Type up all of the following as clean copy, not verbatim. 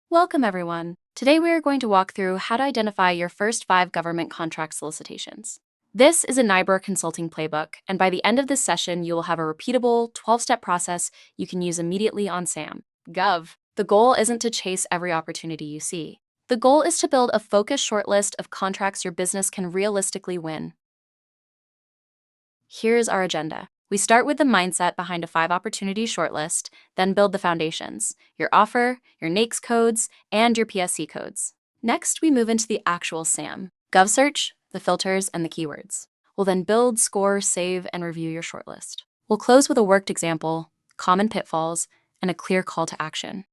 Welcome, everyone. Today we are going to walk through how to identify your first 5 government solicitations. This is a Neybor Consulting playbook, and by the end of this session, you will have a repeatable 12-step process you can use immediately on SAM. The goal isn't to chase every opportunity you see. The goal is to build a focused shortlist of contracts your business can realistically win. Here's our agenda. We start with the mindset behind a 5 opportunity shortlist, then build the foundations: your offer, your NAICS codes, and your PSC codes. Next, we move into the actual SAM: GovSearch, the filters, and the keywords. We'll then build, score, save, and review your shortlist. We'll close with a worked example, common pitfalls, and a clear call to action.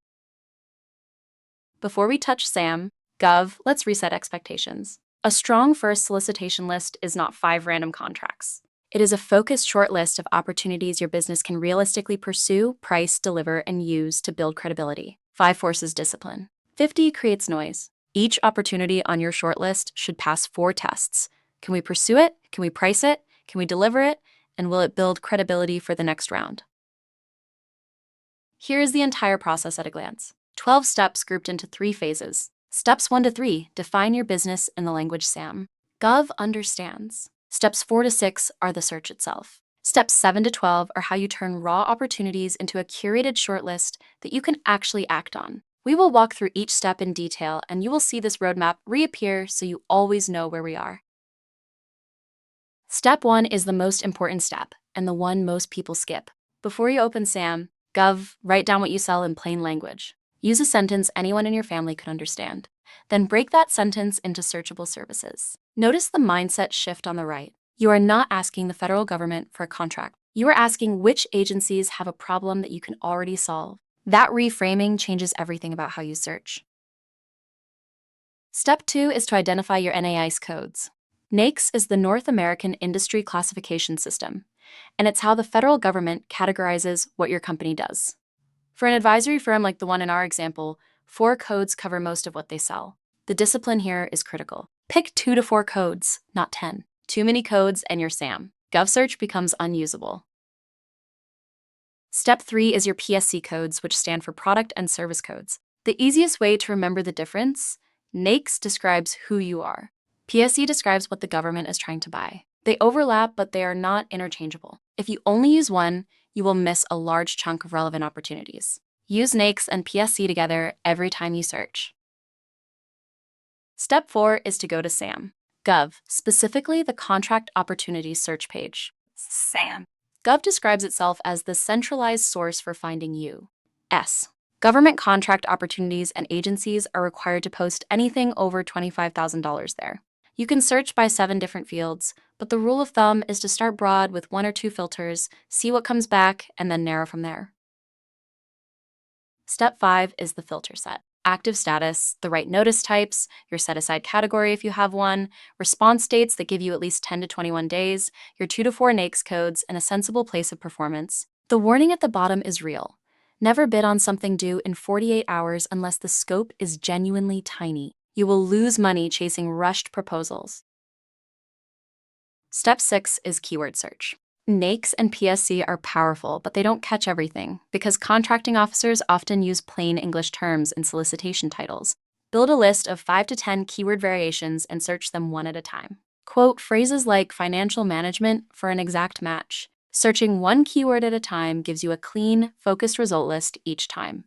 Before we touch SAM, Gov, let's reset expectations. A strong first solicitation list is not 5 random contracts. It is a focused short list of opportunities your business can realistically pursue, price, deliver, and use to build credibility. 5 forces discipline. 50 creates noise. Each opportunity on your shortlist should pass 4 tests. Can we pursue it? Can we price it? Can we deliver it? And will it build credibility for the next round? Here is the entire process at a glance. 12 steps grouped into 3 phases. Steps 1 to 3, define your business in the language SAM. Gov understands. Steps 4 to 6 are the search itself. Steps 7 to 12 are how you turn raw opportunities into a curated shortlist that you can actually act on. We will walk through each step in detail, and you will see this roadmap reappear so you always know where we are. Step 1 is the most important step, and the one most people skip. Before you open SAM, Gov, write down what you sell in plain language. Use a sentence anyone in your family could understand. Then break that sentence into searchable services. Notice the mindset shift on the right. You are not asking the federal government for a contract. You are asking which agencies have a problem that you can already solve. That reframing changes everything about how you search. Step 2 is to identify your NAICS codes. NAICS is the North American Industry Classification System, and it's how the federal government categorizes what your company does. For an advisory firm like the one in our example, 4 codes cover most of what they sell. The discipline here is critical. Pick 2 to 4 codes, not 10. Too many codes and your SAM. GovSearch becomes unusable. Step 3 is your PSC codes, which stand for product and service codes. The easiest way to remember the difference: NAICS describes who you are. PSC describes what the government is trying to buy. They overlap, but they are not interchangeable. If you only use one, you will miss a large chunk of relevant opportunities. Use NAICS and PSC together every time you search. Step 4 is to go to SAM. Gov, specifically the Contract Opportunities search page. SAM. Gov describes itself as the centralized source for finding you. S. Government contract opportunities and agencies are required to post anything over $25,000 there. You can search by 7 different fields, but the rule of thumb is to start broad with 1 or 2 filters, see what comes back, and then narrow from there. Step 5 is the filter set. Active status, the right notice types, your set-aside category if you have one, response dates that give you at least 10 to 21 days, your 2 to 4 NAICS codes, and a sensible place of performance. The warning at the bottom is real. Never bid on something due in 48 hours unless the scope is genuinely tiny. You will lose money chasing rushed proposals. Step 6 is keyword search. NAICS and PSC are powerful, but they don't catch everything because contracting officers often use plain English terms in solicitation titles. Build a list of 5 to 10 keyword variations and search them one at a time. Quote phrases like financial management for an exact match. Searching one keyword at a time gives you a clean, focused result list each time.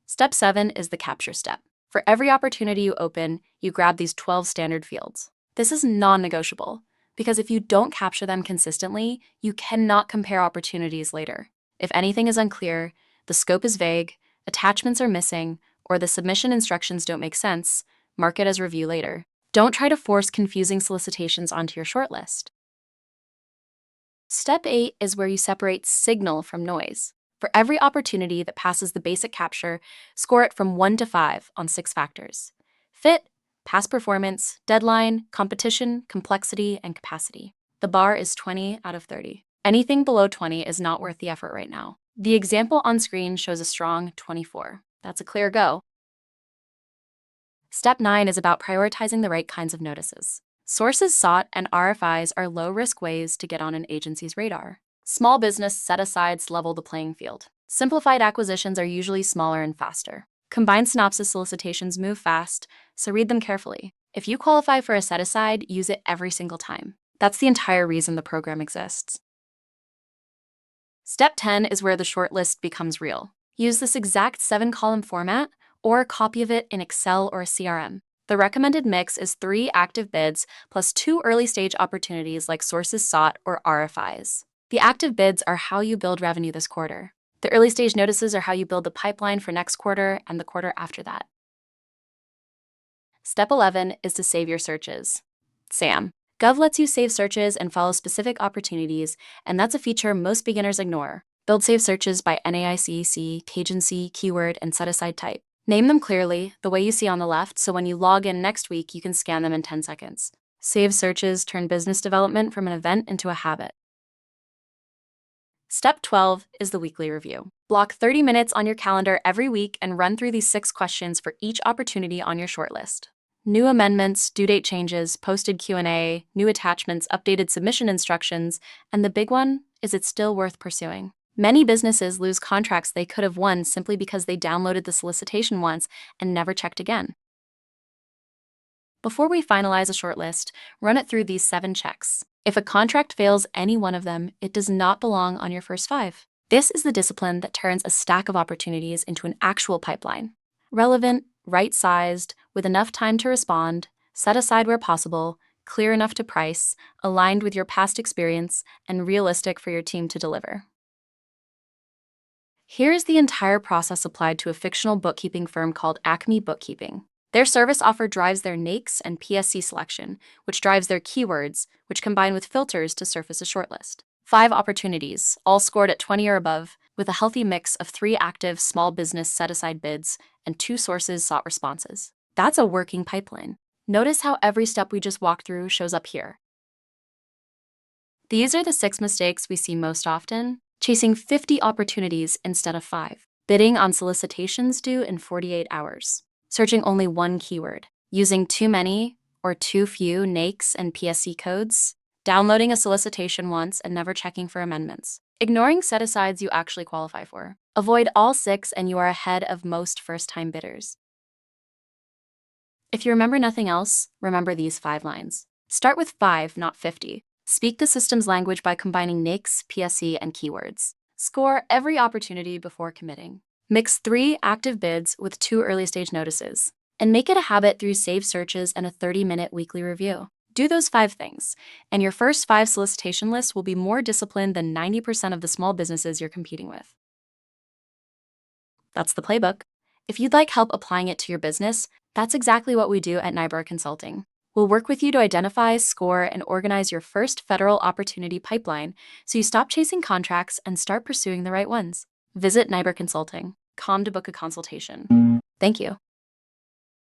Step 7 is the capture step. For every opportunity you open, you grab these 12 standard fields. This is non-negotiable, because if you don't capture them consistently, you cannot compare opportunities later. If anything is unclear, the scope is vague, attachments are missing, or the submission instructions don't make sense, mark it as review later. Don't try to force confusing solicitations onto your shortlist. Step 8 is where you separate signal from noise. For every opportunity that passes the basic capture, score it from 1 to 5 on 6 factors: fit, past performance, deadline, competition, complexity, and capacity. The bar is 20 out of 30. Anything below 20 is not worth the effort right now. The example on screen shows a strong 24. That's a clear go. Step 9 is about prioritizing the right kinds of notices. Sources sought and RFIs are low-risk ways to get on an agency's radar. Small business set-asides level the playing field. Simplified acquisitions are usually smaller and faster. Combined synopsis solicitations move fast, so read them carefully. If you qualify for a set-aside, use it every single time. That's the entire reason the program exists. Step 10 is where the shortlist becomes real. Use this exact 7-column format or a copy of it in Excel or a CRM. The recommended mix is 3 active bids plus 2 early-stage opportunities like sources sought or RFIs. The active bids are how you build revenue this quarter. The early-stage notices are how you build the pipeline for next quarter and the quarter after that. Step 11 is to save your searches. SAM. Gov lets you save searches and follow specific opportunities, and that's a feature most beginners ignore. Build save searches by NAICC, Agency, keyword, and set-aside type. Name them clearly, the way you see on the left, so when you log in next week, you can scan them in 10 seconds. Save searches turn business development from an event into a habit. Step 12 is the weekly review. Block 30 minutes on your calendar every week and run through these 6 questions for each opportunity on your shortlist. New amendments, due date changes, posted Q&A, new attachments, updated submission instructions, and the big one, is it still worth pursuing? Many businesses lose contracts they could have won simply because they downloaded the solicitation once and never checked again. Before we finalize a shortlist, run it through these 7 checks. If a contract fails any one of them, it does not belong on your first 5. This is the discipline that turns a stack of opportunities into an actual pipeline. Relevant, right-sized, with enough time to respond, set aside where possible, clear enough to price, aligned with your past experience, and realistic for your team to deliver. Here's the entire process applied to a fictional bookkeeping firm called Acme Bookkeeping. Their service offer drives their NAICS and PSC selection, which drives their keywords, which combine with filters to surface a shortlist. 5 opportunities, all scored at 20 or above, with a healthy mix of 3 active small business set-aside bids and 2 sources sought responses. That's a working pipeline. Notice how every step we just walked through shows up here. These are the 6 mistakes we see most often: chasing 50 opportunities instead of 5, bidding on solicitations due in 48 hours, searching only 1 keyword, using too many or too few NAICS and PSC codes, downloading a solicitation once and never checking for amendments, ignoring set-asides you actually qualify for. Avoid all 6 and you are ahead of most first-time bidders. If you remember nothing else, remember these 5 lines. Start with 5, not 50. Speak the system's language by combining NAICS, PSC, and keywords. Score every opportunity before committing. Mix 3 active bids with 2 early-stage notices. And make it a habit through saved searches and a 30-minute weekly review. Do those 5 things, and your first 5 solicitation lists will be more disciplined than 90% of the small businesses you're competing with. That's the playbook. If you'd like help applying it to your business, that's exactly what we do at Neybor Consulting. We'll work with you to identify, score, and organize your first federal opportunity pipeline so you stop chasing contracts and start pursuing the right ones. Visit Neybor Consulting.com to book a consultation. Thank you.